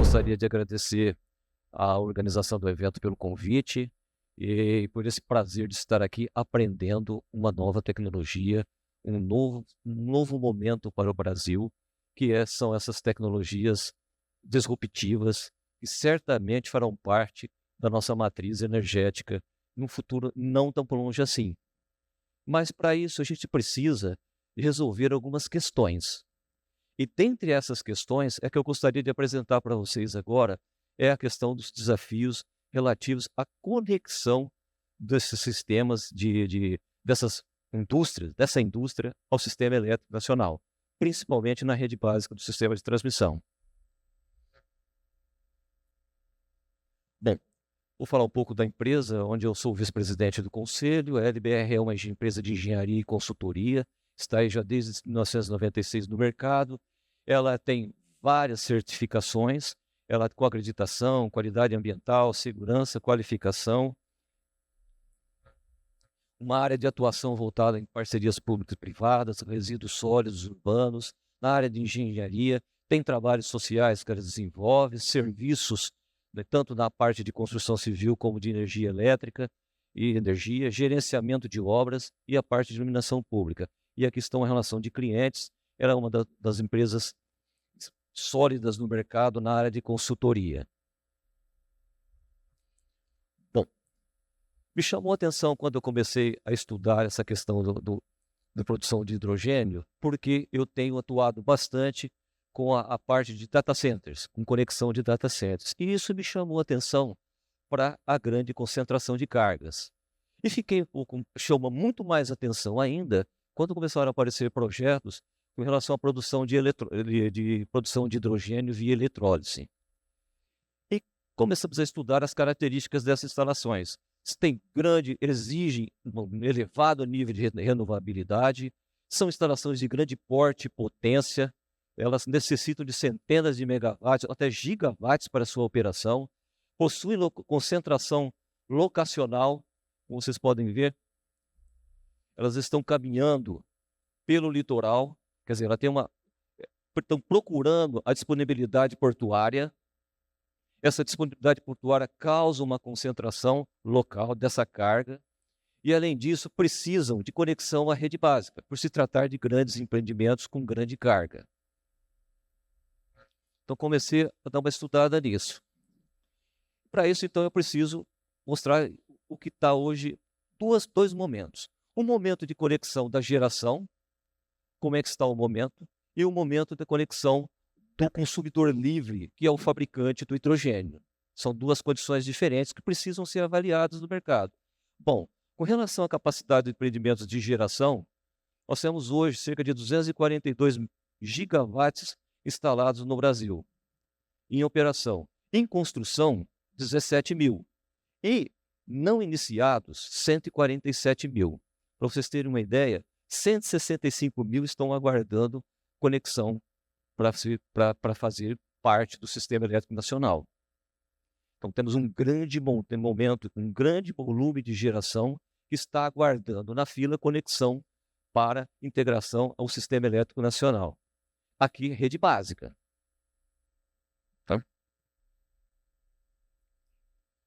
gostaria de agradecer a organização do evento pelo convite e por esse prazer de estar aqui aprendendo uma nova tecnologia, um novo momento para o Brasil, são essas tecnologias disruptivas que certamente farão parte da nossa matriz energética num futuro não tão longe assim. Mas para isso a gente precisa resolver algumas questões. E dentre essas questões é que eu gostaria de apresentar para vocês agora é a questão dos desafios relativos à conexão desses sistemas dessa indústria ao sistema elétrico nacional, principalmente na rede básica do sistema de transmissão. Bem, vou falar um pouco da empresa, onde eu sou vice-presidente do conselho. A LBR é uma empresa de engenharia e consultoria, está aí já desde 1996 no mercado. Ela tem várias certificações, ela com acreditação, qualidade ambiental, segurança, qualificação. Uma área de atuação voltada em parcerias públicas e privadas, resíduos sólidos urbanos, na área de engenharia, tem trabalhos sociais que ela desenvolve, serviços, né, tanto na parte de construção civil como de energia elétrica e energia, gerenciamento de obras e a parte de iluminação pública. E aqui estão a relação de clientes, ela é uma das empresas sólidas no mercado na área de consultoria. Bom, me chamou a atenção quando eu comecei a estudar essa questão da produção de hidrogênio, porque eu tenho atuado bastante com a parte de data centers, com conexão de data centers. E isso me chamou a atenção para a grande concentração de cargas. E chama muito mais atenção ainda quando começaram a aparecer projetos com relação à produção produção de hidrogênio via eletrólise. E começamos a estudar as características dessas instalações. Exigem um elevado nível de renovabilidade, são instalações de grande porte e potência, elas necessitam de centenas de megawatts, até gigawatts para sua operação, possuem concentração locacional, como vocês podem ver, elas estão caminhando pelo litoral, quer dizer, estão procurando a disponibilidade portuária. Essa disponibilidade portuária causa uma concentração local dessa carga e, além disso, precisam de conexão à rede básica, por se tratar de grandes empreendimentos com grande carga. Então, comecei a dar uma estudada nisso. Para isso, então, eu preciso mostrar o que está hoje, dois momentos. Um momento de conexão da geração, como é que está o momento, e o momento da conexão do consumidor livre, que é o fabricante do hidrogênio. São duas condições diferentes que precisam ser avaliadas no mercado. Bom, com relação à capacidade de empreendimentos de geração, nós temos hoje cerca de 242 gigawatts instalados no Brasil, em operação. Em construção, 17 mil. E não iniciados, 147 mil. Para vocês terem uma ideia, 165 mil estão aguardando conexão para fazer parte do Sistema Elétrico Nacional. Então, temos um grande momento, um grande volume de geração que está aguardando na fila conexão para integração ao Sistema Elétrico Nacional. Aqui, rede básica. Tá?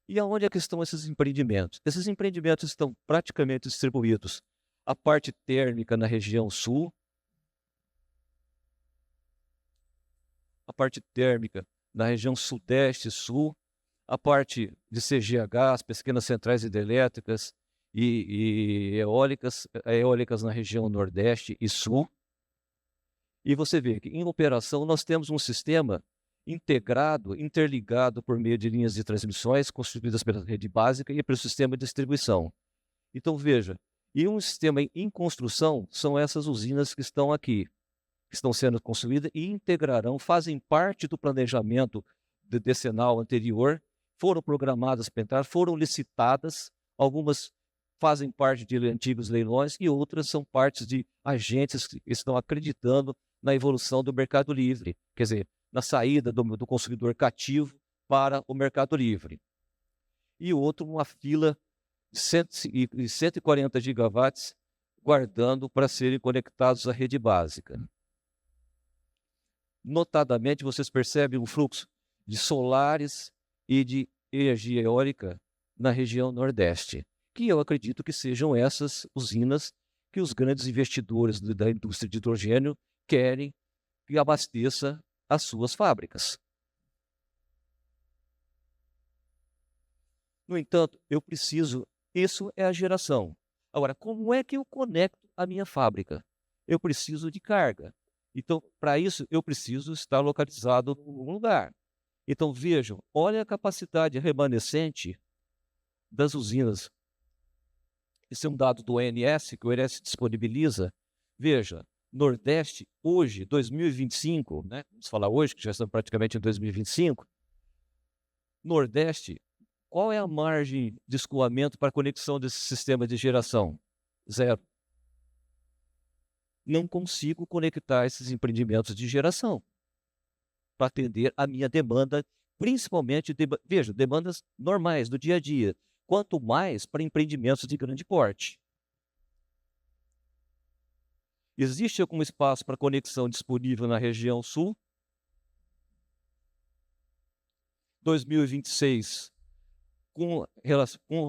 E aonde é que estão esses empreendimentos? Esses empreendimentos estão praticamente distribuídos. A parte térmica na região sul, a parte térmica na região sudeste e sul, a parte de CGH, as pequenas centrais hidrelétricas e eólicas na região nordeste e sul. E você vê que em operação nós temos um sistema integrado, interligado por meio de linhas de transmissões construídas pela rede básica e pelo sistema de distribuição. Então veja, e um sistema em construção são essas usinas que estão aqui, que estão sendo construídas e integrarão, fazem parte do planejamento decenal anterior, foram programadas para entrar, foram licitadas, algumas fazem parte de antigos leilões e outras são partes de agentes que estão acreditando na evolução do mercado livre, quer dizer, na saída do consumidor cativo para o mercado livre. E outro, uma fila de 140 gigawatts guardando para serem conectados à rede básica. Notadamente, vocês percebem um fluxo de solares e de energia eólica na região Nordeste, que eu acredito que sejam essas usinas que os grandes investidores da indústria de hidrogênio querem que abasteça as suas fábricas. No entanto, eu preciso, isso é a geração. Agora, como é que eu conecto a minha fábrica? Eu preciso de carga. Então, para isso, eu preciso estar localizado em algum lugar. Então, vejam, olha a capacidade remanescente das usinas. Esse é um dado do ONS, que o ONS disponibiliza. Veja, Nordeste, hoje, 2025, né? Vamos falar hoje, que já estamos praticamente em 2025. Nordeste, qual é a margem de escoamento para a conexão desse sistema de geração? Zero. Não consigo conectar esses empreendimentos de geração para atender a minha demanda, principalmente, veja, demandas normais do dia a dia, quanto mais para empreendimentos de grande porte. Existe algum espaço para conexão disponível na região sul? 2026,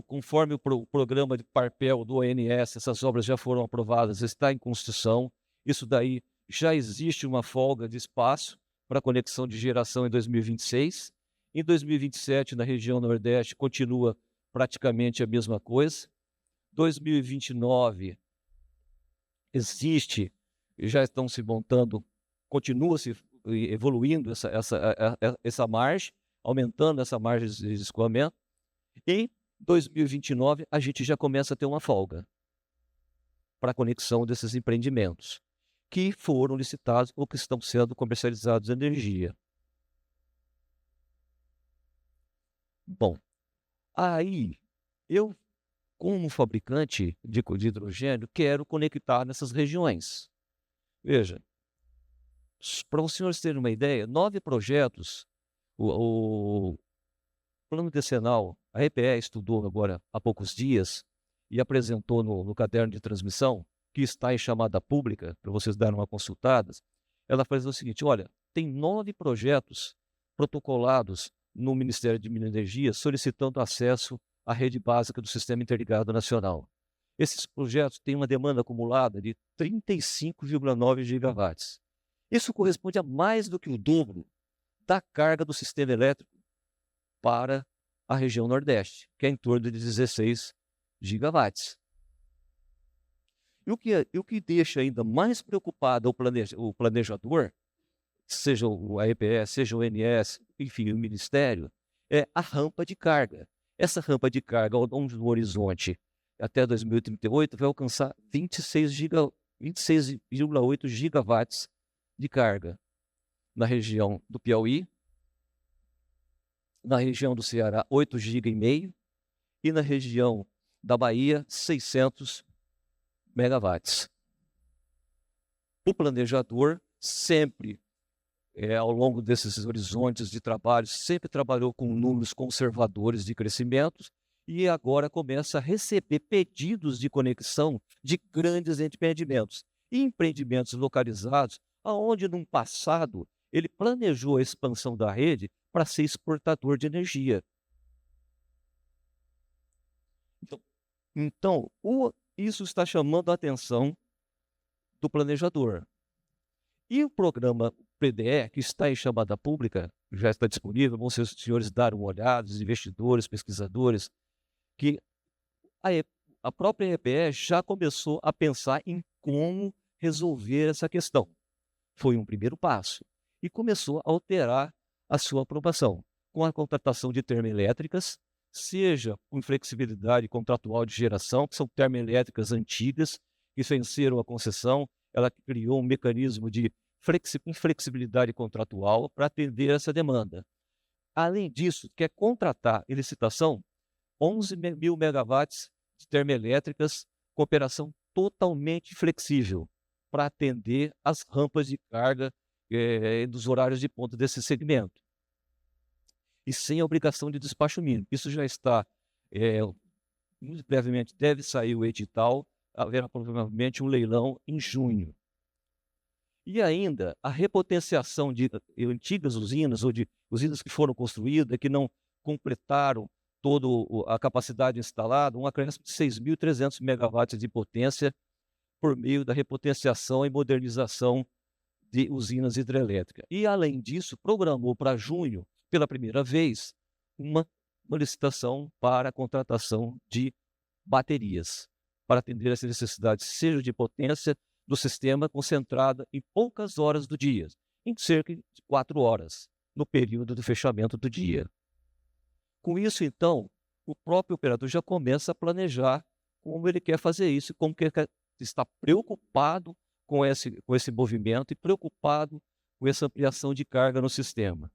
conforme o programa de Parpel do ONS, essas obras já foram aprovadas, está em construção. Isso daí já existe uma folga de espaço para conexão de geração em 2026. Em 2027, na região Nordeste, continua praticamente a mesma coisa. 2029 existe, já estão se montando, continua se evoluindo essa margem, aumentando essa margem de escoamento. Em 2029, a gente já começa a ter uma folga para a conexão desses empreendimentos, que foram licitados ou que estão sendo comercializados em energia. Bom, aí eu, como fabricante de hidrogênio, quero conectar nessas regiões. Veja, para os senhores terem uma ideia, 9 projetos, o Plano Decenal, a EPE estudou agora há poucos dias e apresentou no caderno de transmissão, que está em chamada pública, para vocês darem uma consultada. Ela faz o seguinte: olha, tem 9 projetos protocolados no Ministério de Minas e Energia solicitando acesso à rede básica do Sistema Interligado Nacional. Esses projetos têm uma demanda acumulada de 35,9 gigawatts. Isso corresponde a mais do que o dobro da carga do sistema elétrico para a região Nordeste, que é em torno de 16 gigawatts. E o que deixa ainda mais preocupado o planejador, seja a EPE, seja o ONS, enfim, o Ministério, é a rampa de carga. Essa rampa de carga, ao longo do horizonte, até 2038, vai alcançar 26,8 gigawatts de carga na região do Piauí, na região do Ceará, 8,5 GB, e na região da Bahia, 600 megawatts. O planejador sempre, ao longo desses horizontes de trabalho, sempre trabalhou com números conservadores de crescimento e agora começa a receber pedidos de conexão de grandes empreendimentos. E empreendimentos localizados aonde, num passado, ele planejou a expansão da rede para ser exportador de energia. Então, isso está chamando a atenção do planejador. E o programa PDE, que está em chamada pública, já está disponível, vão ser os senhores dar uma olhada, os investidores, pesquisadores, que a própria EPE já começou a pensar em como resolver essa questão. Foi um primeiro passo e começou a alterar a sua aprovação, com a contratação de termoelétricas, seja com flexibilidade contratual de geração, que são termoelétricas antigas, que venceram a concessão. Ela criou um mecanismo de flexibilidade contratual para atender essa demanda. Além disso, quer contratar em licitação 11 mil megawatts de termoelétricas com operação totalmente flexível para atender as rampas de carga dos horários de ponta desse segmento. E sem a obrigação de despacho mínimo. Isso já está, muito brevemente, deve sair o edital, haverá provavelmente um leilão em junho. E ainda a repotenciação de antigas usinas ou de usinas que foram construídas, que não completaram toda a capacidade instalada, um acréscimo de 6.300 megawatts de potência por meio da repotenciação e modernização de usinas hidrelétricas. E, além disso, programou para junho, pela primeira vez, uma licitação para a contratação de baterias, para atender essa necessidade, seja de potência do sistema concentrada em poucas horas do dia, em cerca de 4 horas, no período do fechamento do dia. Com isso, então, o próprio operador já começa a planejar como ele quer fazer isso, como que ele está preocupado com esse movimento e preocupado com essa ampliação de carga no sistema.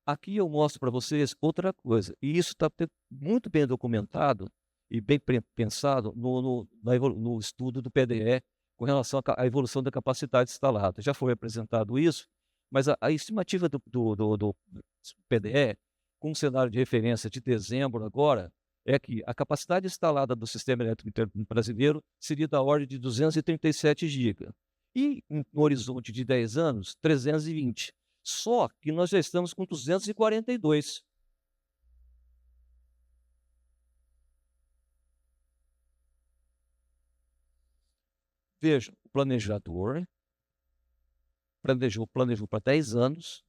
Aqui eu mostro para vocês outra coisa, e isso está muito bem documentado e bem pensado no estudo do PDE com relação à evolução da capacidade instalada. Já foi apresentado isso, mas a estimativa do PDE, com um cenário de referência de dezembro agora, é que a capacidade instalada do sistema elétrico brasileiro seria da ordem de 237 GB. E, no horizonte de 10 anos, 320. Só que nós já estamos com 242. Veja, o planejador planejou para 10 anos,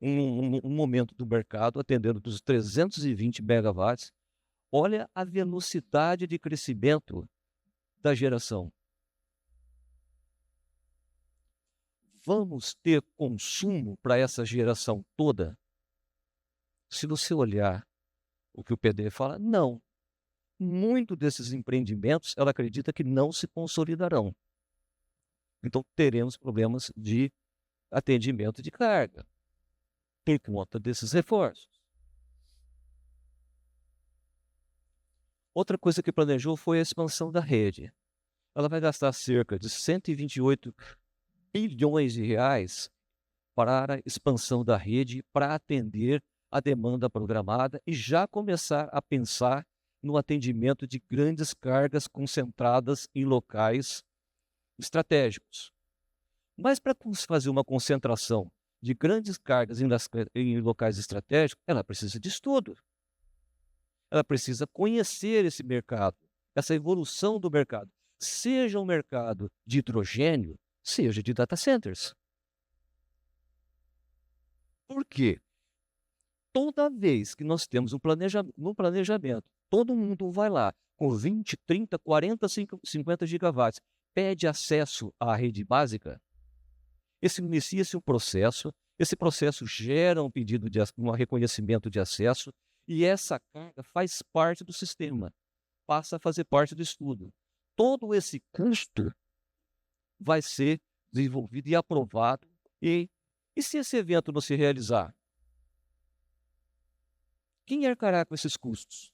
um momento do mercado atendendo dos 320 megawatts. Olha a velocidade de crescimento da geração. Vamos ter consumo para essa geração toda? Se você olhar o que o PDE fala, não. Muito desses empreendimentos, ela acredita que não se consolidarão. Então, teremos problemas de atendimento de carga por conta desses reforços. Outra coisa que planejou foi a expansão da rede. Ela vai gastar cerca de 128 bilhões de reais para a expansão da rede, para atender a demanda programada e já começar a pensar no atendimento de grandes cargas concentradas em locais estratégicos. Mas para fazer uma concentração de grandes cargas em locais estratégicos, ela precisa de estudo. Ela precisa conhecer esse mercado, essa evolução do mercado, seja um mercado de hidrogênio, seja de data centers. Por quê? Toda vez que nós temos um planejamento, todo mundo vai lá com 20, 30, 40, 50 gigawatts, pede acesso à rede básica, inicia-se um processo, esse processo gera um pedido de um reconhecimento de acesso e essa carga faz parte do sistema, passa a fazer parte do estudo. Todo esse custo vai ser desenvolvido e aprovado e se esse evento não se realizar? Quem arcará com esses custos?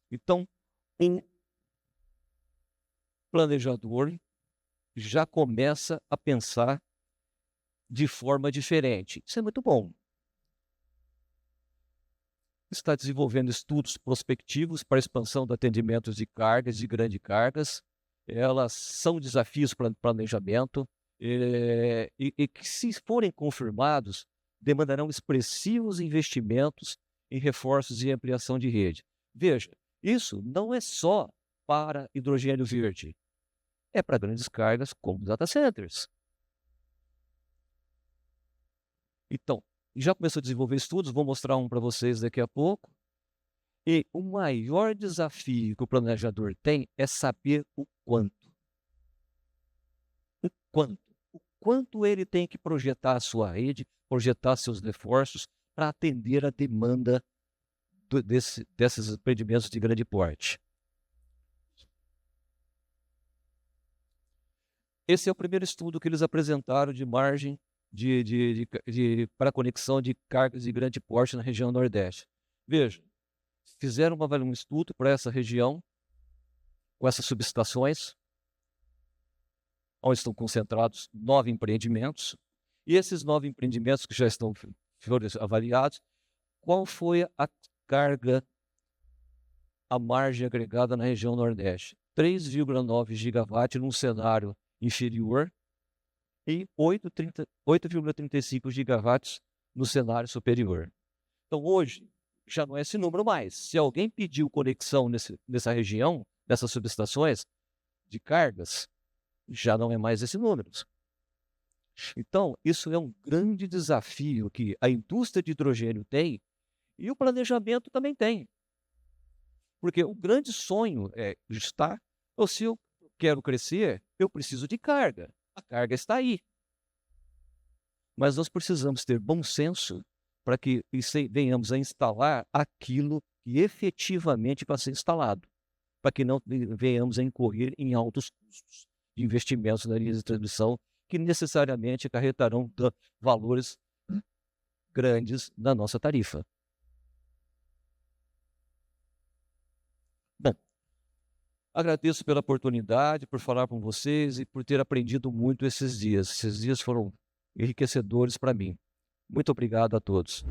Então, o planejador já começa a pensar de forma diferente. Isso é muito bom. Está desenvolvendo estudos prospectivos para a expansão do atendimento de cargas, de grandes cargas. Elas são desafios para planejamento e que, se forem confirmados, demandarão expressivos investimentos em reforços e ampliação de rede. Veja, isso não é só para hidrogênio verde, é para grandes cargas como data centers. Então, já começou a desenvolver estudos, vou mostrar um para vocês daqui a pouco. E o maior desafio que o planejador tem é saber o quanto. O quanto. O quanto ele tem que projetar a sua rede, projetar seus reforços para atender a demanda desses empreendimentos de grande porte. Esse é o primeiro estudo que eles apresentaram de margem para conexão de cargas de grande porte na região Nordeste. Veja, fizeram um estudo para essa região, com essas subestações, onde estão concentrados 9 empreendimentos, e esses 9 empreendimentos que já estão avaliados, qual foi a carga a margem agregada na região Nordeste. 3,9 gigawatts num cenário inferior e 8,35 gigawatts no cenário superior. Então, hoje, já não é esse número mais. Se alguém pediu conexão nessa região, nessas subestações de cargas, já não é mais esse número. Então, isso é um grande desafio que a indústria de hidrogênio tem e o planejamento também tem. Porque o grande sonho é estar, ou se eu quero crescer, eu preciso de carga. A carga está aí. Mas nós precisamos ter bom senso para que venhamos a instalar aquilo que efetivamente vai ser instalado, para que não venhamos a incorrer em altos custos de investimentos na linha de transmissão, que necessariamente acarretarão valores grandes na nossa tarifa. Bom, agradeço pela oportunidade, por falar com vocês e por ter aprendido muito esses dias. Esses dias foram enriquecedores para mim. Muito obrigado a todos.